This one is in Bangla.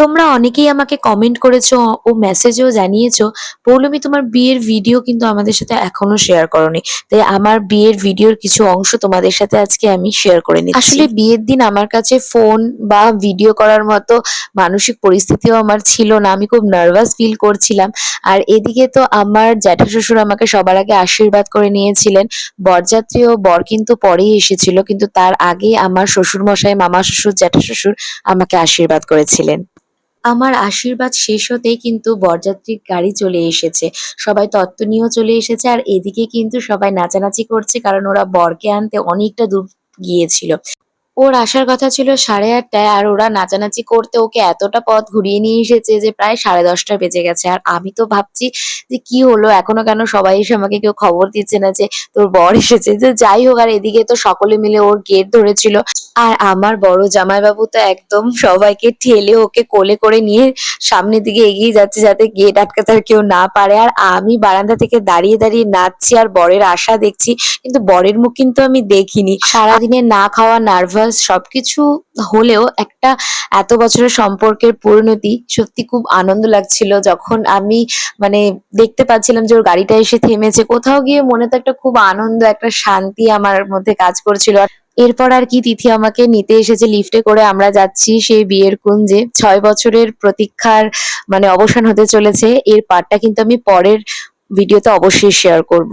তোমরা অনেকেই আমাকে কমেন্ট করেছো ও মেসেজেও জানিয়েছো, পৌলমী তোমার বিয়ের ভিডিও কিন্তু আমাদের সাথে এখনো শেয়ার করোনি। তাই আমার বিয়ের ভিডিওর কিছু অংশ তোমাদের সাথে আজকে আমি শেয়ার করে নিচ্ছি। আসলে বিয়ের দিন আমার কাছে ফোন বা ভিডিও করার মতো মানসিক পরিস্থিতিও আমার ছিল না, আমি খুব নার্ভাস ফিল করছিলাম। আর এদিকে তো আমার জ্যাঠা শ্বশুর আমাকে সবার আগে আশীর্বাদ করে নিয়েছিলেন। বরযাত্রী ও বর কিন্তু পরেই এসেছিল, কিন্তু তার আগে আমার শ্বশুর মশাই, মামা শ্বশুর, জ্যাঠা শ্বশুর আমাকে আশীর্বাদ করেছিলেন। আমার আশীর্বাদ শেষ হতেই কিন্তু বরযাত্রীর গাড়ি চলে এসেছে। সবাই তত্ত্ব নিয়েও চলে এসেছে, আর এদিকে কিন্তু সবাই নাচানাচি করছে, কারণ ওরা বরকে আনতে অনেকটা দূর গিয়েছিল। ওর আসার কথা ছিল 8:30টায়, আর ওরা নাচানাচি করতে ওকে এতটা পথ ঘুরিয়ে নিয়ে এসেছে যে প্রায় 10:30টা বেজে গেছে। আর আমি তো ভাবছি যে কি হলো, এখনো কেন সবাই এসে আমাকে কেউ খবর দিচ্ছে না যে তোর বর এসেছে। তো যাই হোক, আর এদিকে তো সকলে মিলে ওর গেট ধরেছিল। আর আমার বড় জামাইবাবু তো একদম সবাইকে ঠেলে ওকে কোলে করে নিয়ে সামনের দিকে এগিয়ে যাচ্ছে, যাতে গেট আটকাতে আর কেউ না পারে। আর আমি বারান্দা থেকে দাঁড়িয়ে দাঁড়িয়ে নাচছি আর বরের আশা দেখছি, কিন্তু বরের মুখ কিন্তু আমি দেখিনি। সারাদিনের না খাওয়া, নার্ভাস সবকিছু হলেও একটা এত বছরের সম্পর্কের পরিণতি সত্যি খুব আনন্দ লাগছিল যখন আমি মানে দেখতে পাচ্ছিলাম যে ওর গাড়িটা এসে থেমেছে। কোথাও গিয়ে মনে তো একটা খুব আনন্দ, একটা শান্তি আমার মধ্যে কাজ করছিল। এরপর আর কি, তিথি আমাকে নিতে এসেছে লিফটে করে। আমরা যাচ্ছি সেই বিয়ের কুঞ্জে। 6 বছরের প্রতীক্ষার অবসান হতে চলেছে। এর পার্টটা কিন্তু আমি পরের ভিডিওতে অবশ্যই শেয়ার করব।